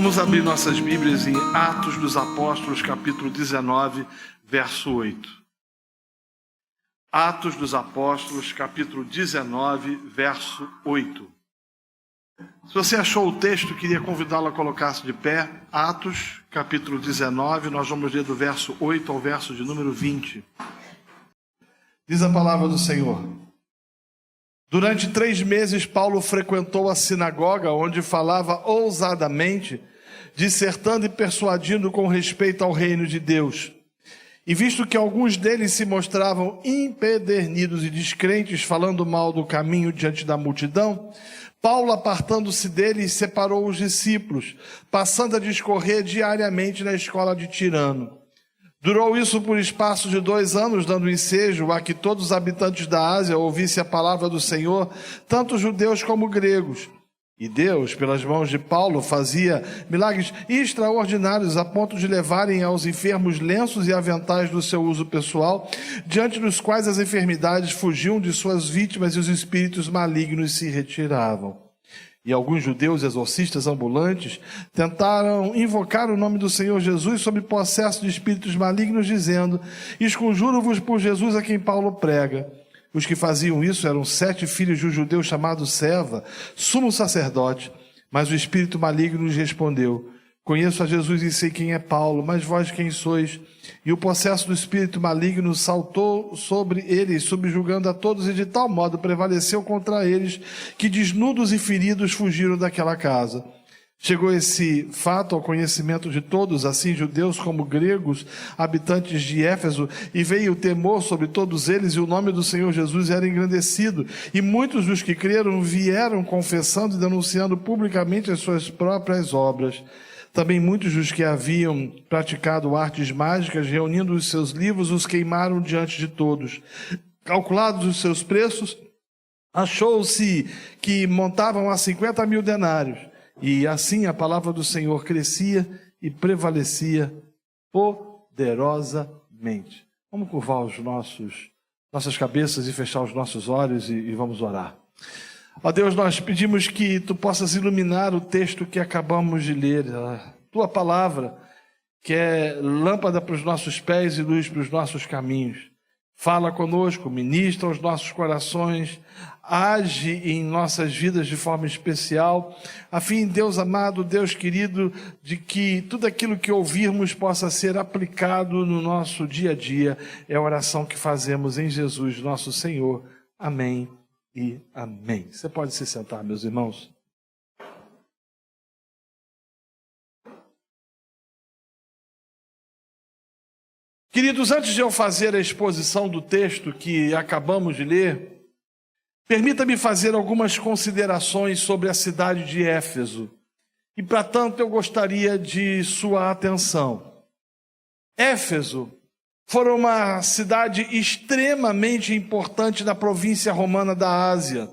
Vamos abrir nossas Bíblias em Atos dos Apóstolos, capítulo 19, verso 8. Atos dos Apóstolos, capítulo 19, verso 8. Se você achou o texto, queria convidá-lo a colocar-se de pé. Atos, capítulo 19, nós vamos ler do verso 8 ao verso de número 20. Diz a palavra do Senhor: durante 3 meses, Paulo frequentou a sinagoga, onde falava ousadamente, dissertando e persuadindo com respeito ao reino de Deus. E visto que alguns deles se mostravam empedernidos e descrentes, falando mal do caminho diante da multidão, Paulo, apartando-se deles, separou os discípulos, passando a discorrer diariamente na escola de Tirano. Durou isso por espaço de 2 anos, dando ensejo a que todos os habitantes da Ásia ouvissem a palavra do Senhor, tanto judeus como gregos. E Deus, pelas mãos de Paulo, fazia milagres extraordinários a ponto de levarem aos enfermos lenços e aventais do seu uso pessoal, diante dos quais as enfermidades fugiam de suas vítimas e os espíritos malignos se retiravam. E alguns judeus exorcistas ambulantes tentaram invocar o nome do Senhor Jesus sob possesso de espíritos malignos, dizendo: esconjuro-vos por Jesus a quem Paulo prega. Os que faziam isso eram 7 filhos de um judeu chamado Seva, sumo sacerdote. Mas o espírito maligno lhes respondeu: conheço a Jesus e sei quem é Paulo, mas vós quem sois? E o possesso do espírito maligno saltou sobre eles, subjugando a todos, e de tal modo prevaleceu contra eles, que desnudos e feridos fugiram daquela casa. Chegou esse fato ao conhecimento de todos, assim judeus como gregos, habitantes de Éfeso, e veio o temor sobre todos eles, e o nome do Senhor Jesus era engrandecido. E muitos dos que creram vieram confessando e denunciando publicamente as suas próprias obras. Também muitos dos que haviam praticado artes mágicas, reunindo os seus livros, os queimaram diante de todos. Calculados os seus preços, achou-se que montavam a 50.000 denários. E assim a palavra do Senhor crescia e prevalecia poderosamente. Vamos curvar nossas cabeças e fechar os nossos olhos e vamos orar. Ó Deus, nós pedimos que Tu possas iluminar o texto que acabamos de ler, a Tua palavra, que é lâmpada para os nossos pés e luz para os nossos caminhos. Fala conosco, ministra aos nossos corações, age em nossas vidas de forma especial, a fim, Deus amado, Deus querido, de que tudo aquilo que ouvirmos possa ser aplicado no nosso dia a dia. É a oração que fazemos em Jesus, nosso Senhor. Amém e amém. Você pode se sentar, meus irmãos. Queridos, antes de eu fazer a exposição do texto que acabamos de ler, permita-me fazer algumas considerações sobre a cidade de Éfeso. E, para tanto, eu gostaria de sua atenção. Éfeso foi uma cidade extremamente importante na província romana da Ásia.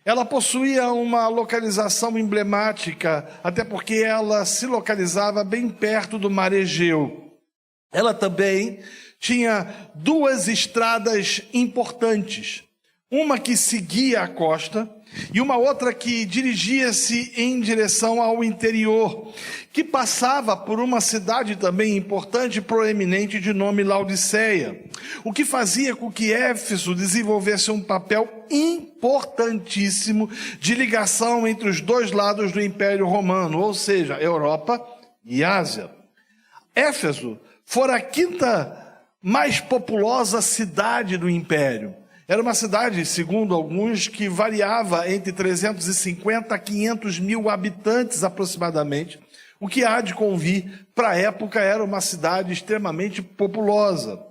Ela possuía uma localização emblemática, até porque ela se localizava bem perto do mar Egeu. Ela também tinha 2 estradas importantes, uma que seguia a costa e uma outra que dirigia-se em direção ao interior, que passava por uma cidade também importante e proeminente de nome Laodiceia, o que fazia com que Éfeso desenvolvesse um papel importantíssimo de ligação entre os 2 lados do Império Romano, ou seja, Europa e Ásia. Éfeso fora a 5ª mais populosa cidade do Império. Era uma cidade, segundo alguns, que variava entre 350 a 500 mil habitantes aproximadamente, o que há de convir, para a época era uma cidade extremamente populosa.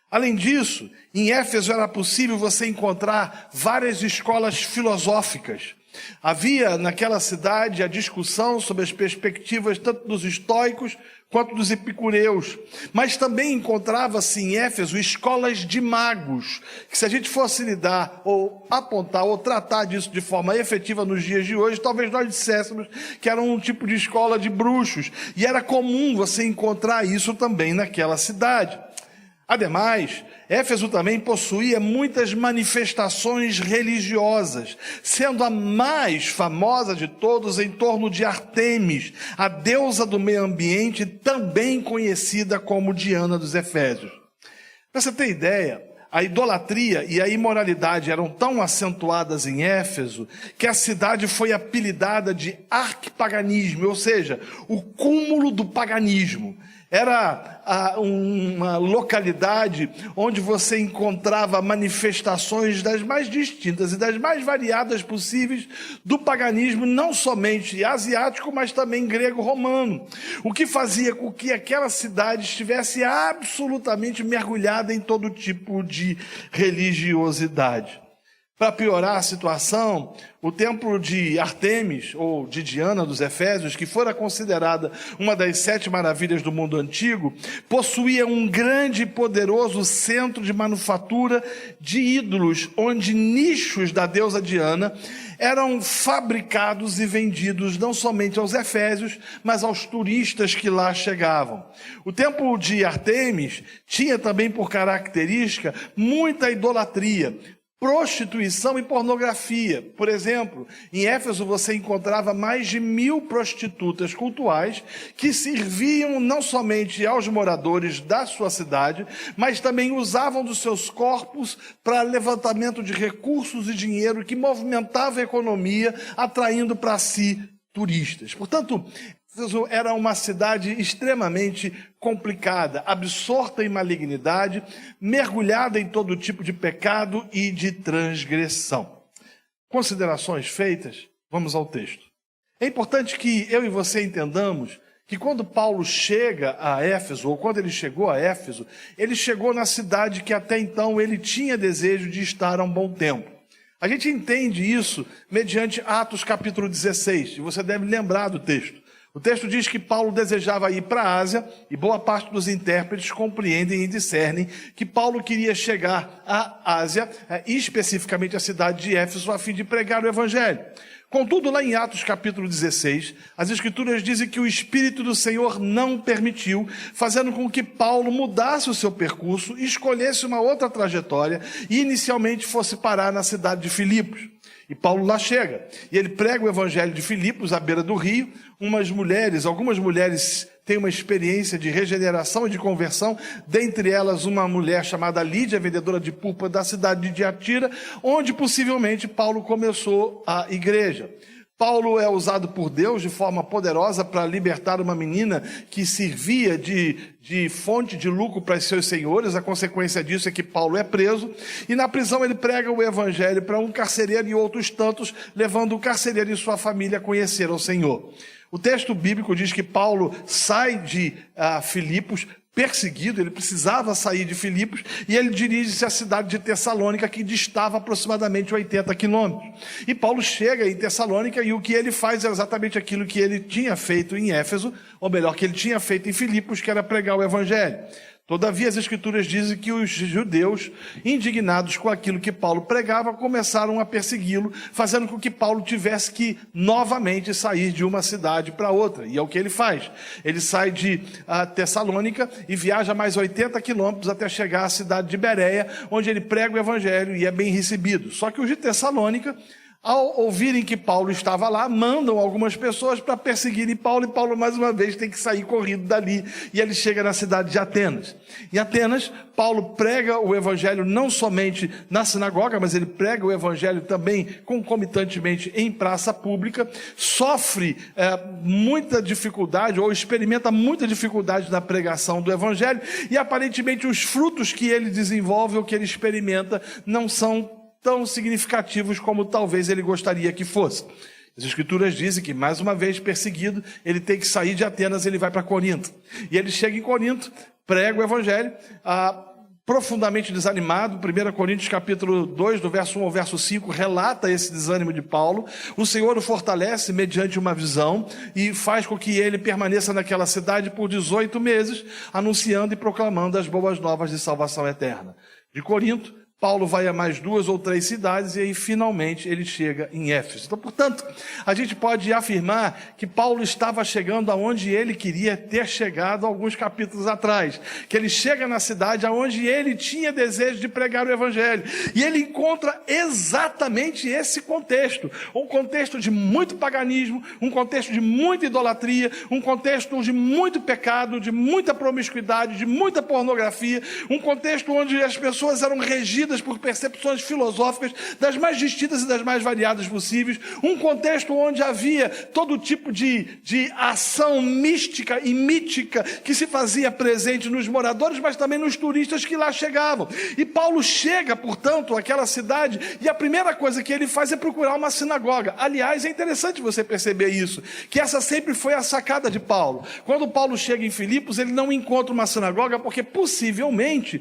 Além disso, em Éfeso era possível você encontrar várias escolas filosóficas. Havia naquela cidade a discussão sobre as perspectivas tanto dos estoicos quanto dos epicureus, mas também encontrava-se em Éfeso escolas de magos, que se a gente fosse lidar ou apontar ou tratar disso de forma efetiva nos dias de hoje, talvez nós disséssemos que era um tipo de escola de bruxos, e era comum você encontrar isso também naquela cidade. Ademais, Éfeso também possuía muitas manifestações religiosas, sendo a mais famosa de todos em torno de Ártemis, a deusa do meio ambiente, também conhecida como Diana dos Efésios. Para você ter ideia, a idolatria e a imoralidade eram tão acentuadas em Éfeso que a cidade foi apelidada de arquipaganismo, ou seja, o cúmulo do paganismo. Era uma localidade onde você encontrava manifestações das mais distintas e das mais variadas possíveis do paganismo, não somente asiático, mas também grego-romano. O que fazia com que aquela cidade estivesse absolutamente mergulhada em todo tipo de religiosidade. Para piorar a situação, o templo de Ártemis, ou de Diana dos Efésios, que fora considerada uma das 7 maravilhas do mundo antigo, possuía um grande e poderoso centro de manufatura de ídolos, onde nichos da deusa Diana eram fabricados e vendidos não somente aos efésios, mas aos turistas que lá chegavam. O templo de Ártemis tinha também por característica muita idolatria, prostituição e pornografia. Por exemplo, em Éfeso você encontrava mais de 1000 prostitutas cultuais que serviam não somente aos moradores da sua cidade, mas também usavam dos seus corpos para levantamento de recursos e dinheiro que movimentava a economia, atraindo para si turistas. Portanto, Éfeso era uma cidade extremamente complicada, absorta em malignidade, mergulhada em todo tipo de pecado e de transgressão. Considerações feitas, vamos ao texto. É importante que eu e você entendamos que quando Paulo chega a Éfeso, ou quando ele chegou a Éfeso, ele chegou na cidade que até então ele tinha desejo de estar há um bom tempo. A gente entende isso mediante Atos capítulo 16, e você deve lembrar do texto. O texto diz que Paulo desejava ir para a Ásia, e boa parte dos intérpretes compreendem e discernem que Paulo queria chegar à Ásia, especificamente à cidade de Éfeso, a fim de pregar o evangelho. Contudo, lá em Atos capítulo 16, as Escrituras dizem que o Espírito do Senhor não permitiu, fazendo com que Paulo mudasse o seu percurso, escolhesse uma outra trajetória e inicialmente fosse parar na cidade de Filipos. E Paulo lá chega, e ele prega o evangelho de Filipos, à beira do rio. Algumas mulheres têm uma experiência de regeneração e de conversão, dentre elas uma mulher chamada Lídia, vendedora de púrpura da cidade de Tiatira, onde possivelmente Paulo começou a igreja. Paulo é usado por Deus de forma poderosa para libertar uma menina que servia de fonte de lucro para os seus senhores. A consequência disso é que Paulo é preso, e na prisão ele prega o evangelho para um carcereiro e outros tantos, levando o carcereiro e sua família a conhecer ao Senhor. O texto bíblico diz que Paulo sai de Filipos perseguido, ele precisava sair de Filipos, e ele dirige-se à cidade de Tessalônica, que distava aproximadamente 80 quilômetros. E Paulo chega em Tessalônica, e o que ele faz é exatamente aquilo que ele tinha feito em Éfeso, ou melhor, que ele tinha feito em Filipos, que era pregar o evangelho. Todavia, as Escrituras dizem que os judeus, indignados com aquilo que Paulo pregava, começaram a persegui-lo, fazendo com que Paulo tivesse que novamente sair de uma cidade para outra. E é o que ele faz. Ele sai de Tessalônica e viaja mais 80 quilômetros até chegar à cidade de Bereia, onde ele prega o evangelho e é bem recebido. Só que os de Tessalônica, ao ouvirem que Paulo estava lá, mandam algumas pessoas para perseguirem Paulo, e Paulo mais uma vez tem que sair corrido dali, e ele chega na cidade de Atenas. Em Atenas, Paulo prega o evangelho não somente na sinagoga, mas ele prega o evangelho também concomitantemente em praça pública, sofre muita dificuldade, ou experimenta muita dificuldade na pregação do evangelho, e aparentemente os frutos que ele desenvolve ou que ele experimenta não são tão significativos como talvez ele gostaria que fosse. As Escrituras dizem que, mais uma vez perseguido, ele tem que sair de Atenas e ele vai para Corinto. E ele chega em Corinto, prega o evangelho, profundamente desanimado. 1 Coríntios capítulo 2, do verso 1 ao verso 5, relata esse desânimo de Paulo. O Senhor o fortalece mediante uma visão e faz com que ele permaneça naquela cidade por 18 meses, anunciando e proclamando as boas novas de salvação eterna. De Corinto, Paulo vai a mais 2 ou 3 cidades e aí finalmente ele chega em Éfeso. Então, portanto, a gente pode afirmar que Paulo estava chegando aonde ele queria ter chegado alguns capítulos atrás. Que ele chega na cidade aonde ele tinha desejo de pregar o evangelho. E ele encontra exatamente esse contexto. Um contexto de muito paganismo, um contexto de muita idolatria, um contexto de muito pecado, de muita promiscuidade, de muita pornografia, um contexto onde as pessoas eram regidas por percepções filosóficas das mais distintas e das mais variadas possíveis, um contexto onde havia todo tipo de ação mística e mítica que se fazia presente nos moradores, mas também nos turistas que lá chegavam. E Paulo chega, portanto, àquela cidade e a primeira coisa que ele faz é procurar uma sinagoga. Aliás, é interessante você perceber isso, que essa sempre foi a sacada de Paulo. Quando Paulo chega em Filipos, ele não encontra uma sinagoga porque possivelmente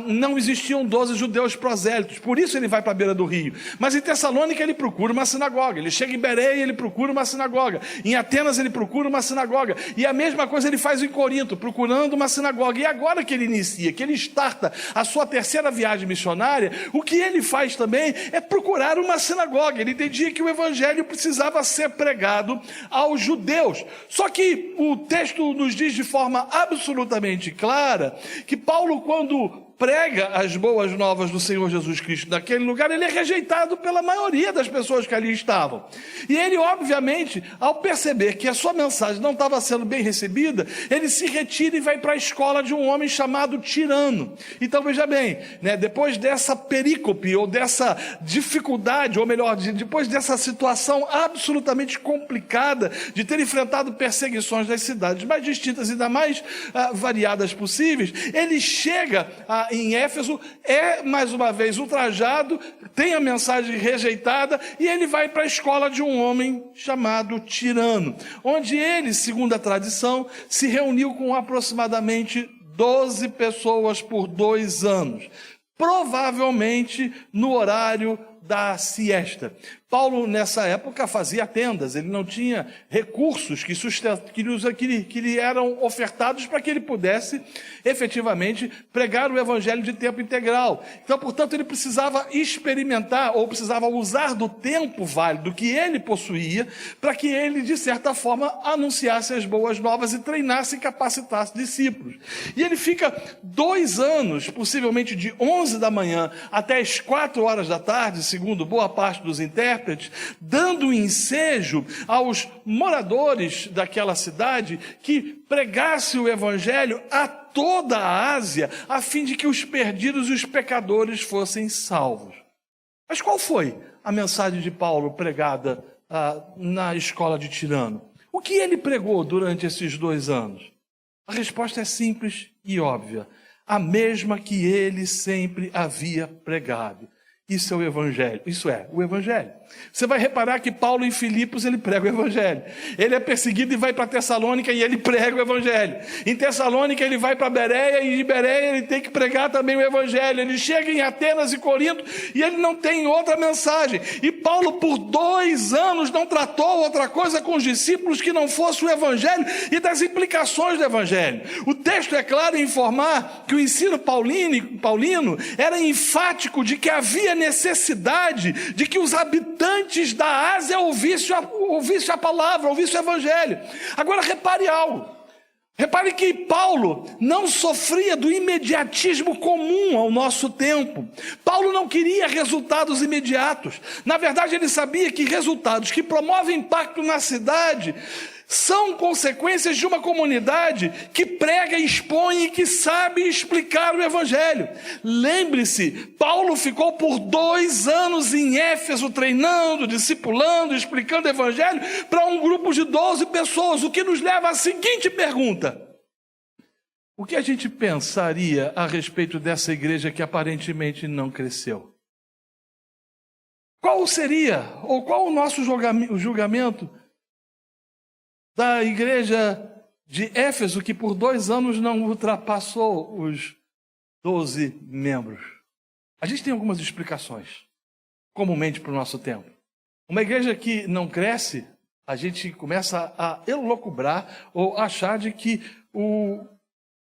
não existiam 12 judeus prosélitos, por isso ele vai para a beira do rio. Mas em Tessalônica ele procura uma sinagoga, ele chega em Bereia e ele procura uma sinagoga, em Atenas ele procura uma sinagoga, e a mesma coisa ele faz em Corinto, procurando uma sinagoga. E agora que ele inicia, que ele starta a sua terceira viagem missionária, o que ele faz também é procurar uma sinagoga. Ele entendia que o evangelho precisava ser pregado aos judeus. Só que o texto nos diz de forma absolutamente clara que Paulo, quando prega as boas novas do Senhor Jesus Cristo naquele lugar, ele é rejeitado pela maioria das pessoas que ali estavam. E ele, obviamente, ao perceber que a sua mensagem não estava sendo bem recebida, ele se retira e vai para a escola de um homem chamado Tirano. Então, veja bem, depois dessa perícope, ou dessa dificuldade, ou melhor, depois dessa situação absolutamente complicada de ter enfrentado perseguições das cidades mais distintas e das mais variadas possíveis, ele chega em Éfeso, é mais uma vez ultrajado, tem a mensagem rejeitada e ele vai para a escola de um homem chamado Tirano, onde ele, segundo a tradição, se reuniu com aproximadamente 12 pessoas por 2 anos, provavelmente no horário da siesta. Paulo, nessa época, fazia tendas, ele não tinha recursos que lhe eram ofertados para que ele pudesse, efetivamente, pregar o evangelho de tempo integral. Então, portanto, ele precisava experimentar, ou precisava usar do tempo válido que ele possuía, para que ele, de certa forma, anunciasse as boas novas e treinasse e capacitasse discípulos. E ele fica 2 anos, possivelmente de 11 da manhã até as 4 horas da tarde, segundo boa parte dos intérpretes, dando ensejo aos moradores daquela cidade que pregasse o evangelho a toda a Ásia, a fim de que os perdidos e os pecadores fossem salvos. Mas qual foi a mensagem de Paulo pregada na escola de Tirano? O que ele pregou durante esses 2 anos? A resposta é simples e óbvia. A mesma que ele sempre havia pregado. Isso é o evangelho, isso é o evangelho. Você vai reparar que Paulo em Filipos ele prega o evangelho. Ele é perseguido e vai para Tessalônica e ele prega o evangelho. Em Tessalônica ele vai para Bereia e de Bereia ele tem que pregar também o evangelho. Ele chega em Atenas e Corinto e ele não tem outra mensagem. E Paulo por 2 anos não tratou outra coisa com os discípulos que não fosse o evangelho e das implicações do evangelho. O texto é claro em informar que o ensino paulino era enfático de que havia necessidade de que os habitantes da Ásia ouvissem a palavra, ouvissem o evangelho. Agora repare algo. Repare que Paulo não sofria do imediatismo comum ao nosso tempo. Paulo não queria resultados imediatos. Na verdade, ele sabia que resultados que promovem impacto na cidade são consequências de uma comunidade que prega, expõe e que sabe explicar o evangelho. Lembre-se, Paulo ficou por 2 anos em Éfeso treinando, discipulando, explicando o evangelho para um grupo de 12 pessoas, o que nos leva à seguinte pergunta: o que a gente pensaria a respeito dessa igreja que aparentemente não cresceu? Qual seria, ou qual o nosso julgamento da igreja de Éfeso, que por 2 anos não ultrapassou os 12 membros? A gente tem algumas explicações, comumente para o nosso tempo. Uma igreja que não cresce, a gente começa a elocubrar ou achar de que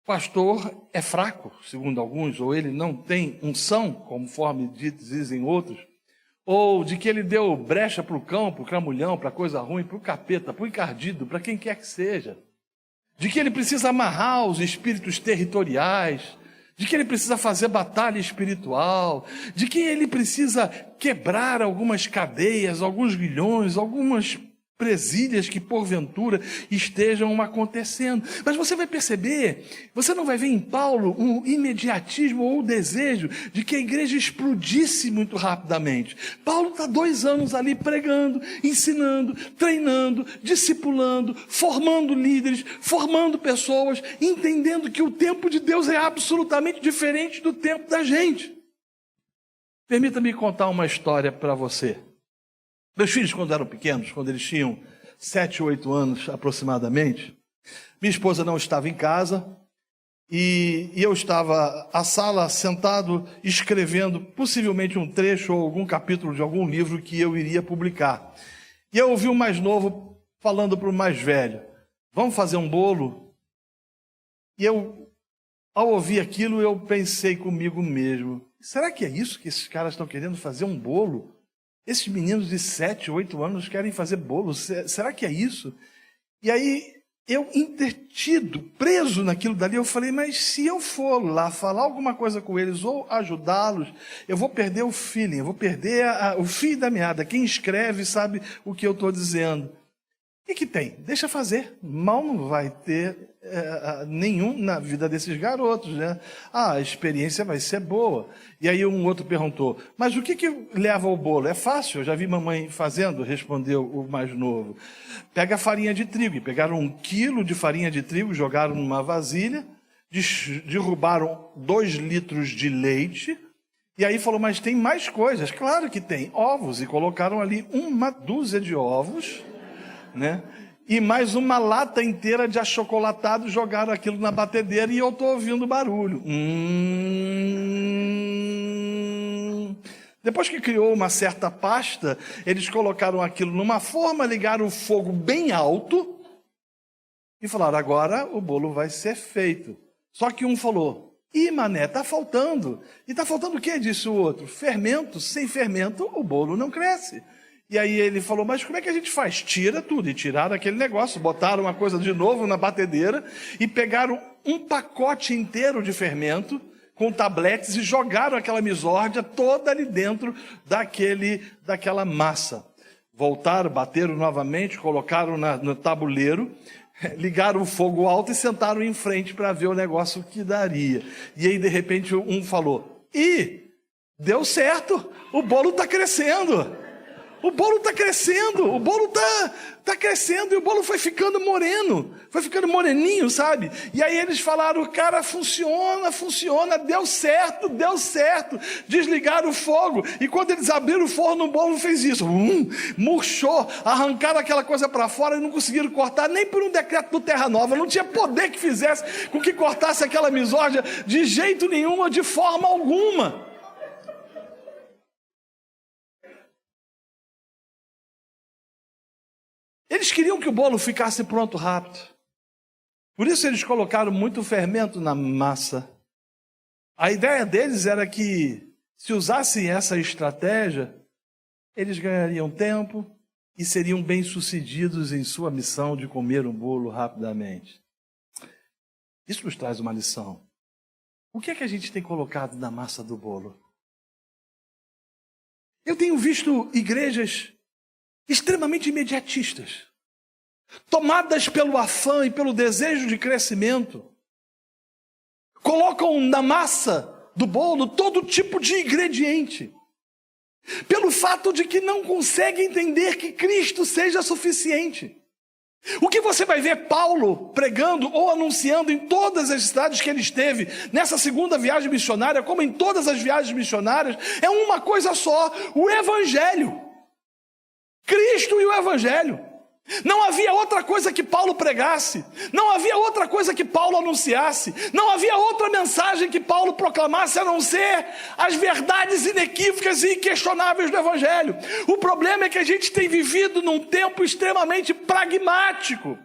pastor é fraco, segundo alguns, ou ele não tem unção, conforme dizem outros, ou de que ele deu brecha para o cão, para o cramulhão, para coisa ruim, para o capeta, para o encardido, para quem quer que seja, de que ele precisa amarrar os espíritos territoriais, de que ele precisa fazer batalha espiritual, de que ele precisa quebrar algumas cadeias, alguns grilhões, algumas presilhas que porventura estejam acontecendo. Mas você vai perceber, você não vai ver em Paulo um imediatismo ou o desejo de que a igreja explodisse muito rapidamente. Paulo está 2 anos ali pregando, ensinando, treinando, discipulando, formando líderes, formando pessoas, entendendo que o tempo de Deus é absolutamente diferente do tempo da gente. Permita-me contar uma história para você. Meus filhos, quando eram pequenos, quando eles tinham 7, 8 anos aproximadamente, minha esposa não estava em casa e eu estava à sala sentado escrevendo possivelmente um trecho ou algum capítulo de algum livro que eu iria publicar. E eu ouvi o mais novo falando para o mais velho: vamos fazer um bolo? E eu, ao ouvir aquilo, eu pensei comigo mesmo: será que é isso que esses caras estão querendo, fazer um bolo? Esses meninos de 7, 8 anos querem fazer bolo, será que é isso? E aí, eu entretido, preso naquilo dali, eu falei: mas se eu for lá falar alguma coisa com eles ou ajudá-los, eu vou perder o feeling, eu vou perder o fio da meada. Quem escreve sabe o que eu estou dizendo. O que tem? Deixa fazer. Mal não vai ter nenhum na vida desses garotos, né? A experiência vai ser boa. E aí um outro perguntou: mas o que leva ao bolo? É fácil, eu já vi mamãe fazendo, respondeu o mais novo. Pega a farinha de trigo. E pegaram 1 quilo de farinha de trigo, jogaram numa vasilha, derrubaram 2 litros de leite. E aí falou: mas tem mais coisas. Claro que tem. Ovos. E colocaram ali 1 dúzia de ovos, né? E mais uma lata inteira de achocolatado, jogaram aquilo na batedeira e eu estou ouvindo barulho. Depois que criou uma certa pasta, eles colocaram aquilo numa forma, ligaram o fogo bem alto e falaram: agora o bolo vai ser feito. Só que um falou: ih, mané, está faltando. E está faltando o quê? Disse o outro: fermento. Sem fermento o bolo não cresce. E aí ele falou: mas como é que a gente faz? Tira tudo. E tiraram aquele negócio, botaram uma coisa de novo na batedeira e pegaram um pacote inteiro de fermento com tabletes e jogaram aquela misórdia toda ali dentro daquela massa. Voltaram, bateram novamente, colocaram no tabuleiro, ligaram o fogo alto e sentaram em frente para ver o negócio que daria. E aí de repente um falou: ih, deu certo, o bolo está crescendo. O bolo está crescendo, o bolo está crescendo, e o bolo foi ficando moreno, foi ficando moreninho, sabe? E aí eles falaram: cara, funciona, deu certo, desligaram o fogo, e quando eles abriram o forno, o bolo fez isso, murchou, arrancaram aquela coisa para fora e não conseguiram cortar, nem por um decreto do Terra Nova, não tinha poder que fizesse com que cortasse aquela misórdia de jeito nenhum ou de forma alguma. Eles queriam que o bolo ficasse pronto rápido. Por isso eles colocaram muito fermento na massa. A ideia deles era que, se usassem essa estratégia, eles ganhariam tempo e seriam bem-sucedidos em sua missão de comer um bolo rapidamente. Isso nos traz uma lição. O que é que a gente tem colocado na massa do bolo? Eu tenho visto igrejas extremamente imediatistas, tomadas pelo afã e pelo desejo de crescimento, colocam na massa do bolo todo tipo de ingrediente, pelo fato de que não conseguem entender que Cristo seja suficiente. O que você vai ver Paulo pregando ou anunciando em todas as cidades que ele esteve, nessa segunda viagem missionária, como em todas as viagens missionárias, é uma coisa só: o Evangelho. Cristo e o Evangelho. Não havia outra coisa que Paulo pregasse, não havia outra coisa que Paulo anunciasse, não havia outra mensagem que Paulo proclamasse a não ser as verdades inequívocas e inquestionáveis do Evangelho. O problema é que a gente tem vivido num tempo extremamente pragmático.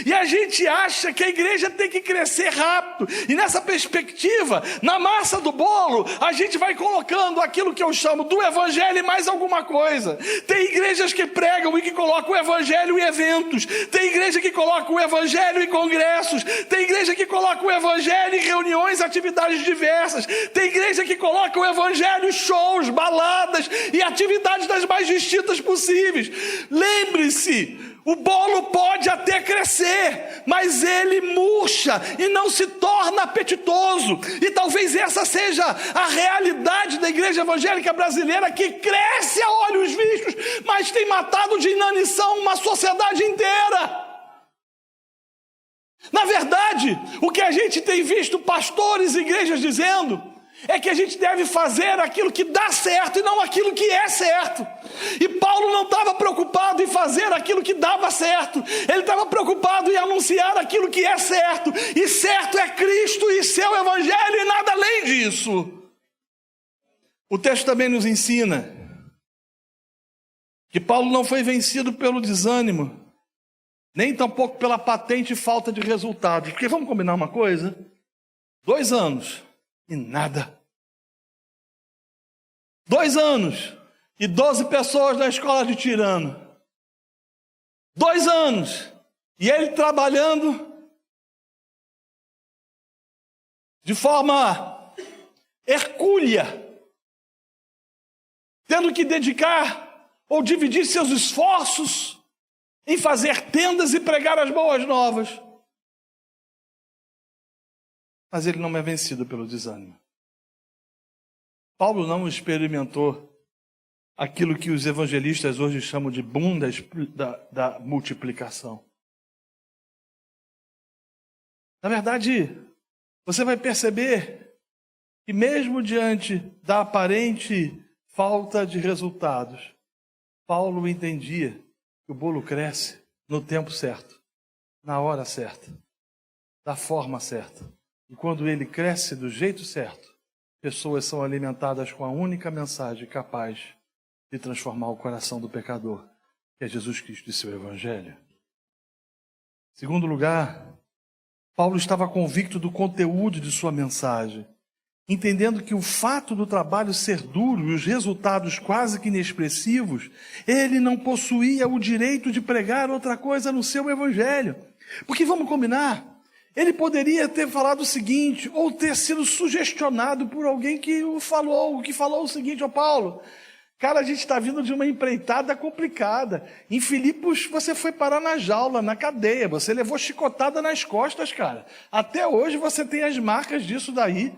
E a gente acha que a igreja tem que crescer rápido. E nessa perspectiva, na massa do bolo, a gente vai colocando aquilo que eu chamo do evangelho e mais alguma coisa. Tem igrejas que pregam e que colocam o evangelho em eventos. Tem igreja que coloca o evangelho em congressos. Tem igreja que coloca o evangelho em reuniões, atividades diversas. Tem igreja que coloca o evangelho em shows, baladas e atividades das mais distintas possíveis. Lembre-se, o bolo pode até crescer, mas ele murcha e não se torna apetitoso. E talvez essa seja a realidade da igreja evangélica brasileira, que cresce a olhos vistos, mas tem matado de inanição uma sociedade inteira. Na verdade, o que a gente tem visto pastores e igrejas dizendo é que a gente deve fazer aquilo que dá certo e não aquilo que é certo. E Paulo não estava preocupado em fazer aquilo que dava certo. Ele estava preocupado em anunciar aquilo que é certo. E certo é Cristo e seu evangelho e nada além disso. O texto também nos ensina que Paulo não foi vencido pelo desânimo, nem tampouco pela patente falta de resultados. Porque vamos combinar uma coisa? 2 anos e nada. 2 anos e 12 pessoas na escola de Tirano. 2 anos e ele trabalhando de forma hercúlea, tendo que dedicar ou dividir seus esforços em fazer tendas e pregar as boas novas. Mas ele não é vencido pelo desânimo. Paulo não experimentou aquilo que os evangelistas hoje chamam de boom da multiplicação. Na verdade, você vai perceber que mesmo diante da aparente falta de resultados, Paulo entendia que o bolo cresce no tempo certo, na hora certa, da forma certa. E quando ele cresce do jeito certo, pessoas são alimentadas com a única mensagem capaz de transformar o coração do pecador, que é Jesus Cristo e seu Evangelho. Em segundo lugar, Paulo estava convicto do conteúdo de sua mensagem, entendendo que o fato do trabalho ser duro e os resultados quase que inexpressivos, ele não possuía o direito de pregar outra coisa no seu Evangelho. Porque vamos combinar, ele poderia ter falado o seguinte, ou ter sido sugestionado por alguém que falou o seguinte: ó Paulo, cara, a gente está vindo de uma empreitada complicada. Em Filipos você foi parar na jaula, na cadeia, você levou chicotada nas costas, cara. Até hoje você tem as marcas disso daí.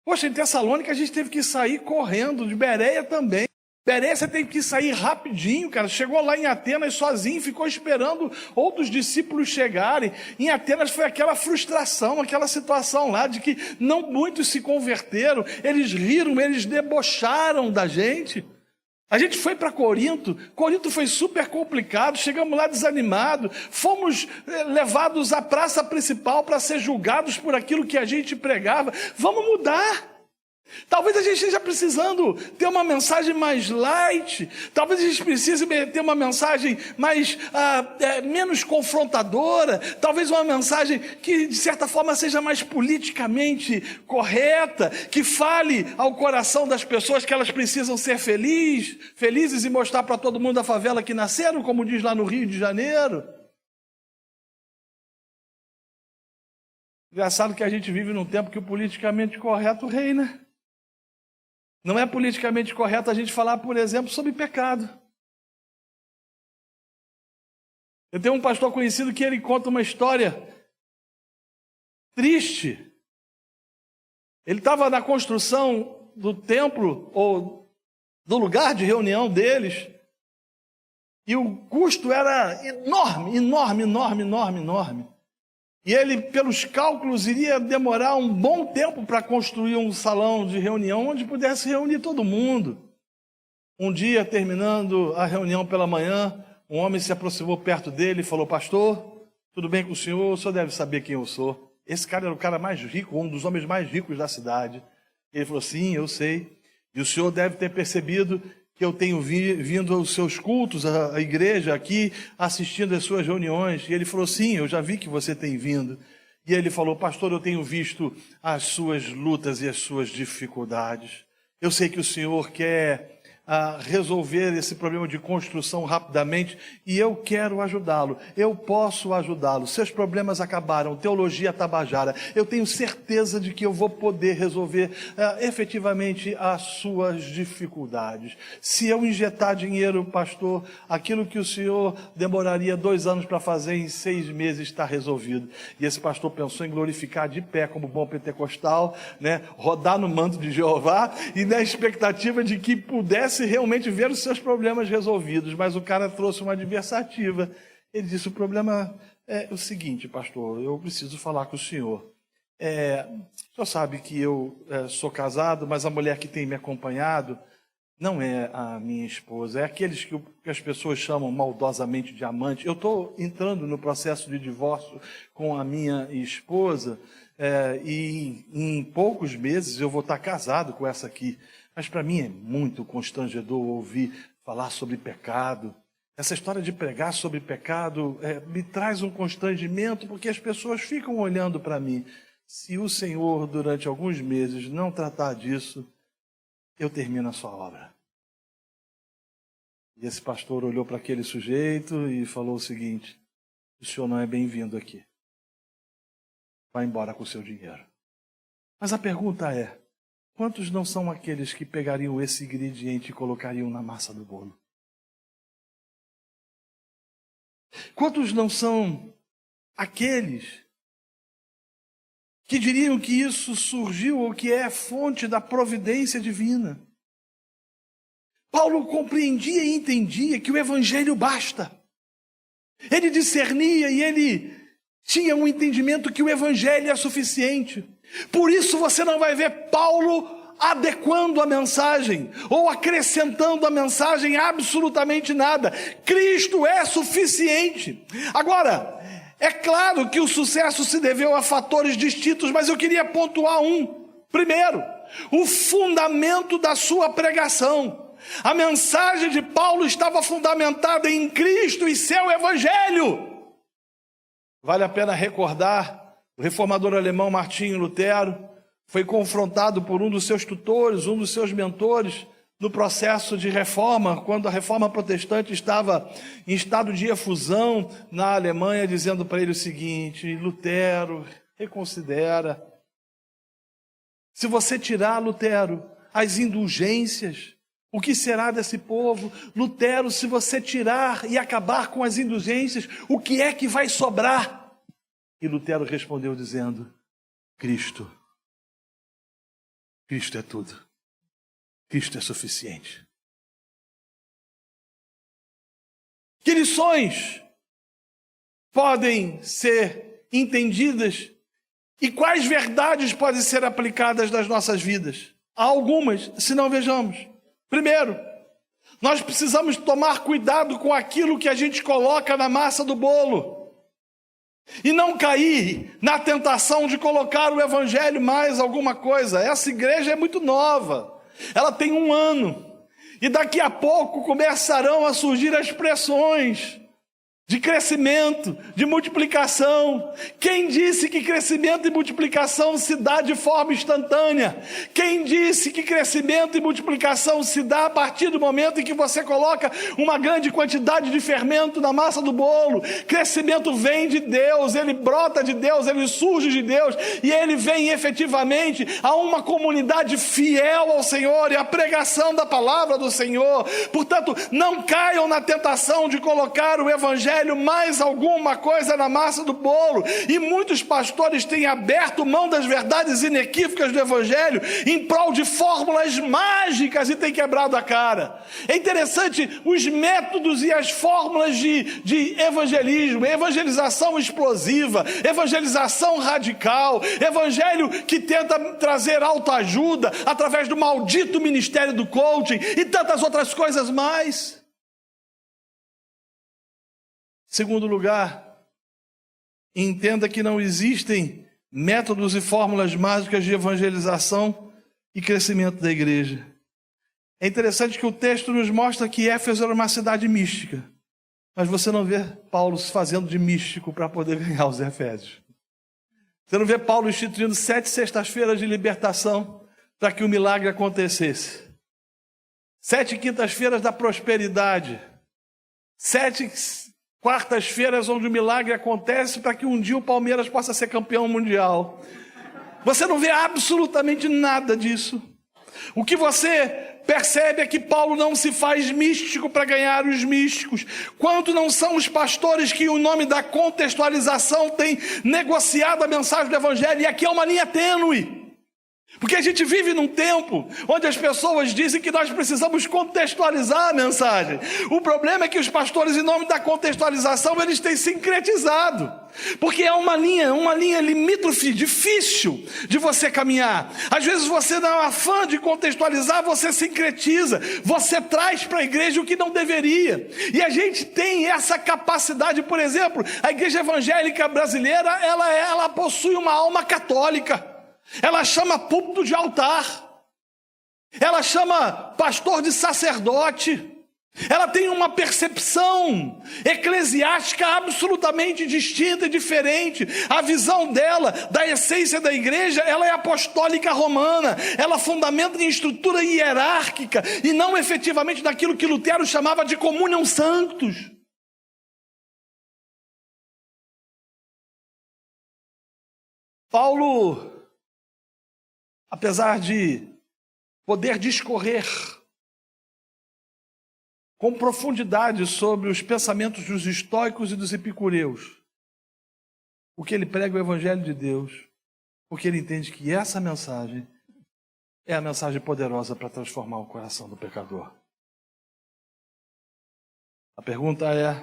Poxa, em Tessalônica a gente teve que sair correndo, de Bereia também. Bereia você teve que sair rapidinho, cara. Chegou lá em Atenas sozinho, ficou esperando outros discípulos chegarem. Em Atenas foi aquela frustração, aquela situação lá de que não muitos se converteram. Eles riram, eles debocharam da gente. A gente foi para Corinto. Corinto foi super complicado. Chegamos lá desanimados. Fomos levados à praça principal para ser julgados por aquilo que a gente pregava. Vamos mudar. Talvez a gente esteja precisando ter uma mensagem mais light, talvez a gente precise ter uma mensagem mais menos confrontadora, talvez uma mensagem que de certa forma seja mais politicamente correta, que fale ao coração das pessoas que elas precisam ser felizes e mostrar para todo mundo da favela que nasceram, como diz lá no Rio de Janeiro. Engraçado que a gente vive num tempo que o politicamente correto reina. Não é politicamente correto a gente falar, por exemplo, sobre pecado. Eu tenho um pastor conhecido que ele conta uma história triste. Ele estava na construção do templo, ou do lugar de reunião deles, e o custo era enorme. E ele, pelos cálculos, iria demorar um bom tempo para construir um salão de reunião onde pudesse reunir todo mundo. Um dia, terminando a reunião pela manhã, um homem se aproximou perto dele e falou: pastor, tudo bem com o senhor? O senhor deve saber quem eu sou. Esse cara era o cara mais rico, um dos homens mais ricos da cidade. Ele falou: sim, eu sei. E o senhor deve ter percebido que eu tenho vindo aos seus cultos, à igreja aqui, assistindo às suas reuniões. E ele falou, sim, eu já vi que você tem vindo. E ele falou, pastor, eu tenho visto as suas lutas e as suas dificuldades. Eu sei que o senhor quer resolver esse problema de construção rapidamente e eu quero ajudá-lo, eu posso ajudá-lo. Seus problemas acabaram, teologia tabajara. Eu tenho certeza de que eu vou poder resolver efetivamente as suas dificuldades. Se eu injetar dinheiro, pastor, aquilo que o senhor demoraria 2 anos para fazer, em 6 meses está resolvido. E esse pastor pensou em glorificar de pé como bom pentecostal, né? Rodar no manto de Jeová e na expectativa de que pudesse realmente ver os seus problemas resolvidos, mas o cara trouxe uma adversativa. Ele disse, o problema é o seguinte, pastor, eu preciso falar com o senhor. O senhor sabe que eu sou casado, mas a mulher que tem me acompanhado não é a minha esposa, é aqueles que as pessoas chamam maldosamente de amante. Eu estou entrando no processo de divórcio com a minha esposa, e em poucos meses eu vou estar casado com essa aqui. Mas para mim é muito constrangedor ouvir falar sobre pecado. Essa história de pregar sobre pecado me traz um constrangimento, porque as pessoas ficam olhando para mim. Se o Senhor, durante alguns meses, não tratar disso, eu termino a sua obra. E esse pastor olhou para aquele sujeito e falou o seguinte, o senhor não é bem-vindo aqui. Vai embora com o seu dinheiro. Mas a pergunta é, quantos não são aqueles que pegariam esse ingrediente e colocariam na massa do bolo? Quantos não são aqueles que diriam que isso surgiu ou que é fonte da providência divina? Paulo compreendia e entendia que o evangelho basta. Ele discernia e ele tinha um entendimento que o evangelho é suficiente. Por isso você não vai ver Paulo adequando a mensagem ou acrescentando a mensagem absolutamente nada. Cristo é suficiente. Agora, é claro que o sucesso se deveu a fatores distintos, mas eu queria pontuar um. Primeiro, o fundamento da sua pregação. A mensagem de Paulo estava fundamentada em Cristo e seu evangelho. Vale a pena recordar, o reformador alemão Martinho Lutero foi confrontado por um dos seus tutores, um dos seus mentores, no processo de reforma, quando a reforma protestante estava em estado de efusão na Alemanha, dizendo para ele o seguinte, Lutero, reconsidera. Se você tirar, Lutero, as indulgências, o que será desse povo? Lutero, se você tirar e acabar com as indulgências, o que é que vai sobrar? E Lutero respondeu dizendo, Cristo. Cristo é tudo. Cristo é suficiente. Que lições podem ser entendidas e quais verdades podem ser aplicadas nas nossas vidas? Há algumas, se não vejamos. Primeiro, nós precisamos tomar cuidado com aquilo que a gente coloca na massa do bolo. E não cair na tentação de colocar o evangelho mais alguma coisa. Essa igreja é muito nova. Ela tem 1 ano. E daqui a pouco começarão a surgir as pressões de crescimento, de multiplicação. Quem disse que crescimento e multiplicação se dá de forma instantânea? Quem disse que crescimento e multiplicação se dá a partir do momento em que você coloca uma grande quantidade de fermento na massa do bolo? Crescimento vem de Deus, ele brota de Deus, ele surge de Deus, e ele vem efetivamente a uma comunidade fiel ao Senhor e à pregação da palavra do Senhor. Portanto, não caiam na tentação de colocar o evangelho mais alguma coisa na massa do bolo. E muitos pastores têm aberto mão das verdades inequívocas do evangelho em prol de fórmulas mágicas e têm quebrado a cara. É interessante os métodos e as fórmulas de evangelismo, evangelização explosiva, evangelização radical, evangelho que tenta trazer autoajuda através do maldito ministério do coaching e tantas outras coisas mais. Segundo lugar, entenda que não existem métodos e fórmulas mágicas de evangelização e crescimento da igreja. É interessante que o texto nos mostra que Éfeso era uma cidade mística, mas você não vê Paulo se fazendo de místico para poder ganhar os Efésios. Você não vê Paulo instituindo 7 sextas-feiras de libertação para que o milagre acontecesse. 7 quintas-feiras da prosperidade. 7 quartas-feiras onde o milagre acontece para que um dia o Palmeiras possa ser campeão mundial. Você não vê absolutamente nada disso. O que você percebe é que Paulo não se faz místico para ganhar os místicos. Quanto não são os pastores que, em nome da contextualização, têm negociado a mensagem do Evangelho. E aqui é uma linha tênue. Porque a gente vive num tempo onde as pessoas dizem que nós precisamos contextualizar a mensagem. O problema é que os pastores, em nome da contextualização, eles têm sincretizado. Porque é uma linha limítrofe, difícil de você caminhar. Às vezes você, no afã de contextualizar, você sincretiza. Você traz para a igreja o que não deveria. E a gente tem essa capacidade, por exemplo, a igreja evangélica brasileira, ela possui uma alma católica. Ela chama púlpito de altar. Ela chama pastor de sacerdote. Ela tem uma percepção eclesiástica absolutamente distinta e diferente. A visão dela, da essência da igreja, ela é apostólica romana. Ela fundamenta em estrutura hierárquica e não efetivamente naquilo que Lutero chamava de comunhão sanctus. Paulo, apesar de poder discorrer com profundidade sobre os pensamentos dos estoicos e dos epicureus, o que ele prega é o Evangelho de Deus, porque ele entende que essa mensagem é a mensagem poderosa para transformar o coração do pecador. A pergunta é: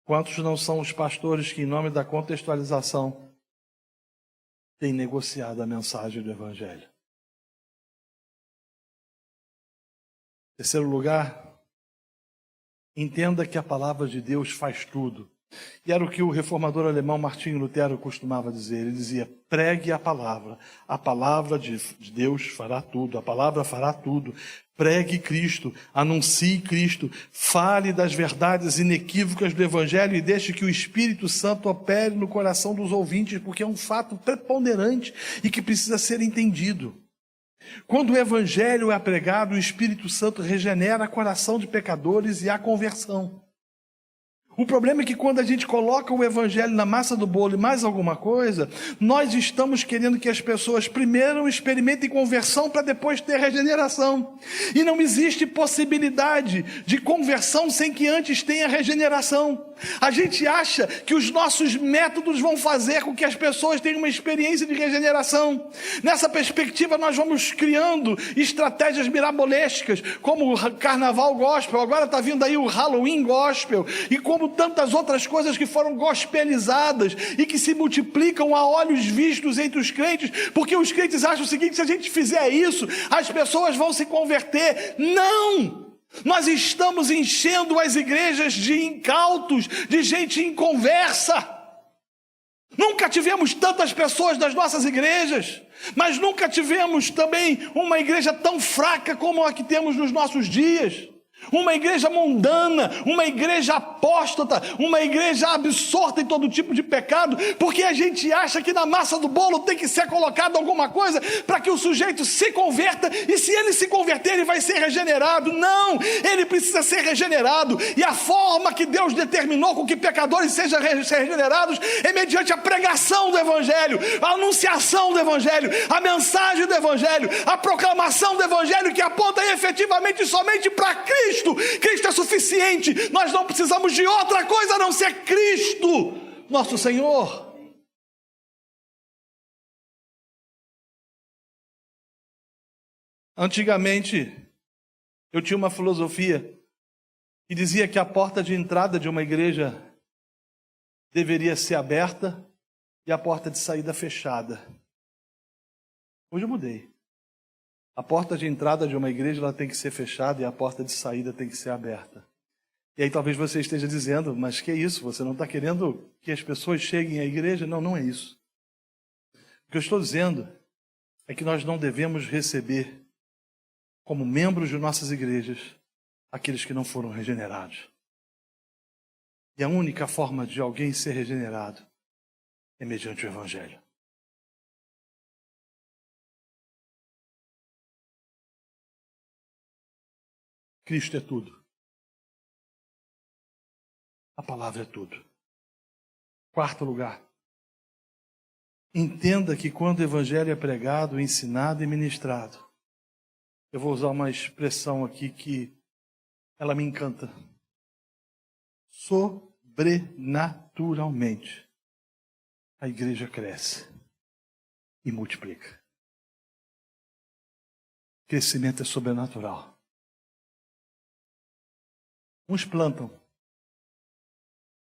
quantos não são os pastores que, em nome da contextualização, têm negociado a mensagem do Evangelho? Em terceiro lugar, entenda que a palavra de Deus faz tudo. E era o que o reformador alemão Martinho Lutero costumava dizer. Ele dizia: pregue a palavra de Deus fará tudo, a palavra fará tudo. Pregue Cristo, anuncie Cristo, fale das verdades inequívocas do Evangelho e deixe que o Espírito Santo opere no coração dos ouvintes, porque é um fato preponderante e que precisa ser entendido. Quando o Evangelho é pregado, o Espírito Santo regenera o coração de pecadores e há conversão. O problema é que quando a gente coloca o Evangelho na massa do bolo e mais alguma coisa, nós estamos querendo que as pessoas primeiro experimentem conversão para depois ter regeneração. E não existe possibilidade de conversão sem que antes tenha regeneração. A gente acha que os nossos métodos vão fazer com que as pessoas tenham uma experiência de regeneração. Nessa perspectiva, nós vamos criando estratégias mirabolescas, como o Carnaval Gospel, agora está vindo aí o Halloween Gospel, e como tantas outras coisas que foram gospelizadas e que se multiplicam a olhos vistos entre os crentes, porque os crentes acham o seguinte: se a gente fizer isso, as pessoas vão se converter. Não! Nós estamos enchendo as igrejas de incautos, de gente inconversa. Nunca tivemos tantas pessoas nas nossas igrejas, mas nunca tivemos também uma igreja tão fraca como a que temos nos nossos dias. Uma igreja mundana, uma igreja apóstata, uma igreja absorta em todo tipo de pecado, porque a gente acha que na massa do bolo tem que ser colocado alguma coisa para que o sujeito se converta, e se ele se converter ele vai ser regenerado. Não, ele precisa ser regenerado, e a forma que Deus determinou com que pecadores sejam regenerados é mediante a pregação do Evangelho, a anunciação do Evangelho, a mensagem do Evangelho, a proclamação do Evangelho que aponta efetivamente somente para Cristo. Cristo é suficiente. Nós não precisamos de outra coisa a não ser Cristo, nosso Senhor. Antigamente, eu tinha uma filosofia que dizia que a porta de entrada de uma igreja deveria ser aberta e a porta de saída fechada. Hoje eu mudei. A porta de entrada de uma igreja ela tem que ser fechada e a porta de saída tem que ser aberta. E aí talvez você esteja dizendo: mas que é isso? Você não está querendo que as pessoas cheguem à igreja? Não, não é isso. O que eu estou dizendo é que nós não devemos receber como membros de nossas igrejas, aqueles que não foram regenerados. E a única forma de alguém ser regenerado é mediante o Evangelho. Cristo é tudo. A palavra é tudo. Quarto lugar. Entenda que quando o Evangelho é pregado, ensinado e ministrado, eu vou usar uma expressão aqui que ela me encanta. Sobrenaturalmente, a igreja cresce e multiplica. Crescimento é sobrenatural. Uns plantam,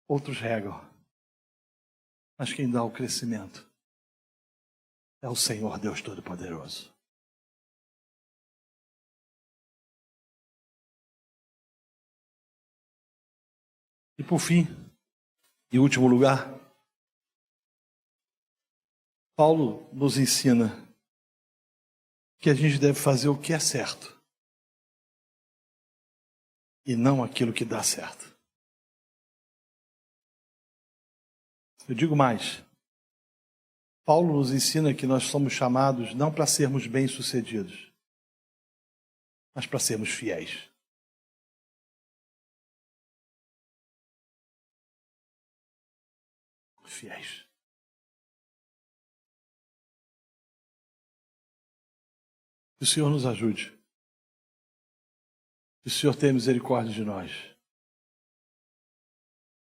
outros regam. Mas quem dá o crescimento é o Senhor Deus Todo-Poderoso. E por fim, em último lugar, Paulo nos ensina que a gente deve fazer o que é certo e não aquilo que dá certo. Eu digo mais. Paulo nos ensina que nós somos chamados não para sermos bem-sucedidos, mas para sermos fiéis. Fiéis. Que o Senhor nos ajude. Que o Senhor tenha misericórdia de nós.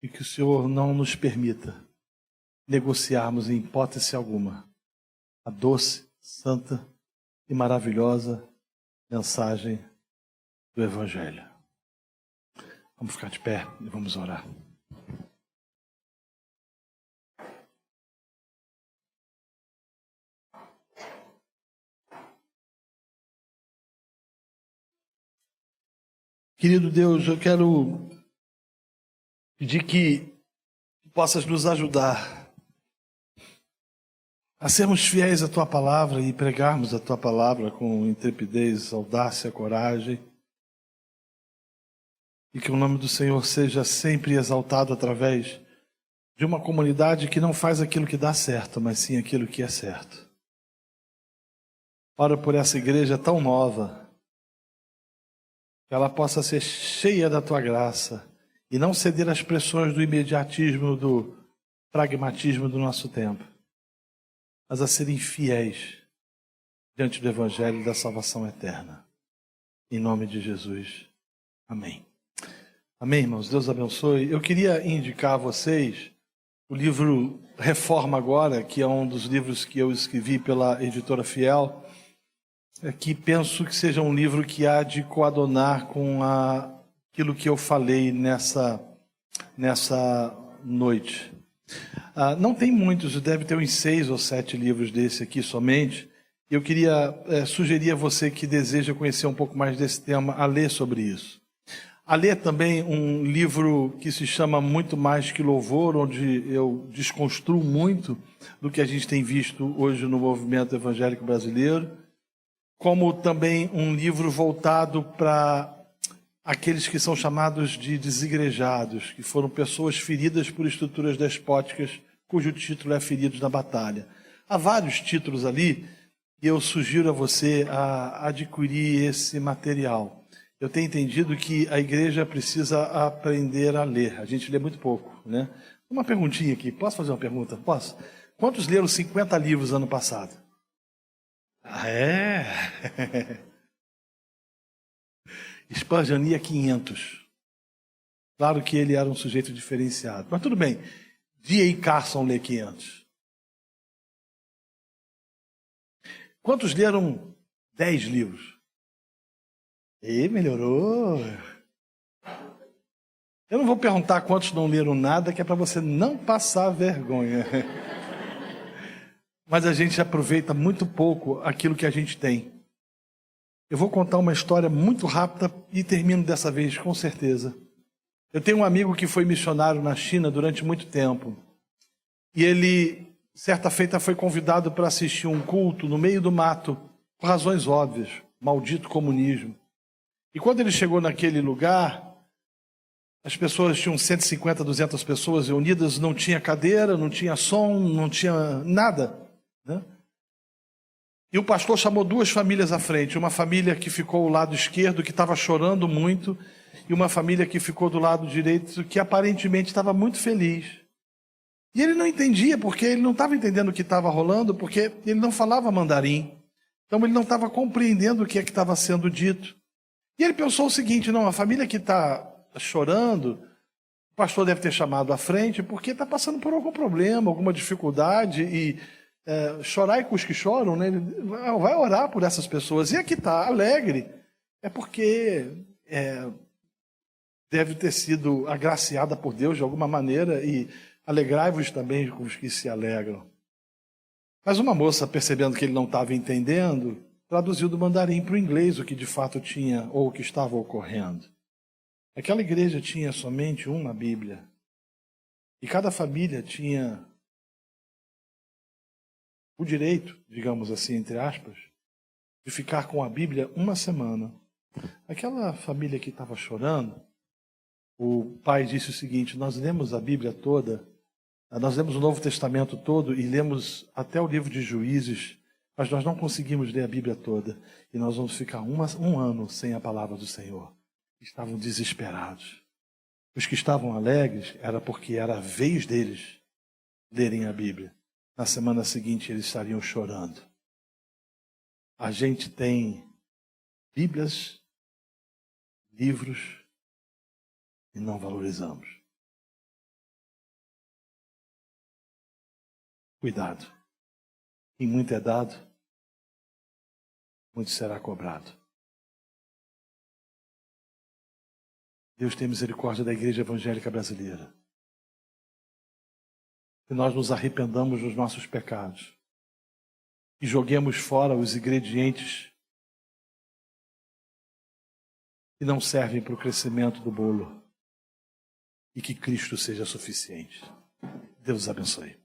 E que o Senhor não nos permita negociarmos em hipótese alguma a doce, santa e maravilhosa mensagem do Evangelho. Vamos ficar de pé e vamos orar. Querido Deus, eu quero pedir que possas nos ajudar a sermos fiéis à Tua Palavra e pregarmos a Tua Palavra com intrepidez, audácia, coragem. E que o nome do Senhor seja sempre exaltado através de uma comunidade que não faz aquilo que dá certo, mas sim aquilo que é certo. Ora por essa igreja tão nova, que ela possa ser cheia da Tua graça e não ceder às pressões do imediatismo, do pragmatismo do nosso tempo, mas a serem fiéis diante do Evangelho da salvação eterna. Em nome de Jesus. Amém. Amém, irmãos. Deus abençoe. Eu queria indicar a vocês o livro Reforma Agora, que é um dos livros que eu escrevi pela Editora Fiel, que penso que seja um livro que há de coadunar com aquilo que eu falei nessa noite. Não tem muitos, deve ter uns 6 ou 7 livros desse aqui somente. Eu queria sugerir a você que deseja conhecer um pouco mais desse tema, a ler sobre isso. A ler também um livro que se chama Muito Mais Que Louvor, onde eu desconstruo muito do que a gente tem visto hoje no movimento evangélico brasileiro, como também um livro voltado para aqueles que são chamados de desigrejados, que foram pessoas feridas por estruturas despóticas, cujo título é Feridos na Batalha. Há vários títulos ali, e eu sugiro a você a adquirir esse material. Eu tenho entendido que a igreja precisa aprender a ler. A gente lê muito pouco, né? Uma perguntinha aqui. Posso fazer uma pergunta? Posso? Quantos leram 50 livros ano passado? Ah, é? Spurgeon lia 500. Claro que ele era um sujeito diferenciado. Mas tudo bem. D.A. Carson lê 500. Quantos leram 10 livros? E melhorou. Eu não vou perguntar quantos não leram nada, que é para você não passar vergonha. Mas a gente aproveita muito pouco aquilo que a gente tem. Eu vou contar uma história muito rápida e termino dessa vez, com certeza. Eu tenho um amigo que foi missionário na China durante muito tempo. E ele, certa feita, foi convidado para assistir um culto no meio do mato, por razões óbvias. maldito comunismo. E quando ele chegou naquele lugar, as pessoas tinham 150, 200 pessoas reunidas, não tinha cadeira, não tinha som, não tinha nada, né? E o pastor chamou duas famílias à frente, uma família que ficou ao lado esquerdo, que estava chorando muito, e uma família que ficou do lado direito, que aparentemente estava muito feliz. E ele não entendia, porque ele não estava entendendo o que estava rolando, porque ele não falava mandarim. Então ele não estava compreendendo o que é que estava sendo dito. E ele pensou o seguinte: não, a família que está chorando, o pastor deve ter chamado à frente, porque está passando por algum problema, alguma dificuldade, e chorar e com os que choram, né? Ele vai orar por essas pessoas. E a que está alegre é porque deve ter sido agraciada por Deus de alguma maneira, e alegrai-vos também com os que se alegram. Mas uma moça, percebendo que ele não estava entendendo, traduziu do mandarim para o inglês o que de fato tinha, ou o que estava ocorrendo. Aquela igreja tinha somente uma Bíblia. E cada família tinha o direito, digamos assim, entre aspas, de ficar com a Bíblia uma semana. Aquela família que estava chorando, o pai disse o seguinte: nós lemos a Bíblia toda, nós lemos o Novo Testamento todo e lemos até o livro de Juízes, mas nós não conseguimos ler a Bíblia toda. E nós vamos ficar um ano sem a palavra do Senhor. Estavam desesperados. Os que estavam alegres era porque era a vez deles lerem a Bíblia. Na semana seguinte eles estariam chorando. A gente tem Bíblias, livros, e não valorizamos. Cuidado. E muito é dado, muito será cobrado. Deus tem misericórdia da Igreja Evangélica Brasileira. Que nós nos arrependamos dos nossos pecados e joguemos fora os ingredientes que não servem para o crescimento do bolo, e que Cristo seja suficiente. Deus abençoe.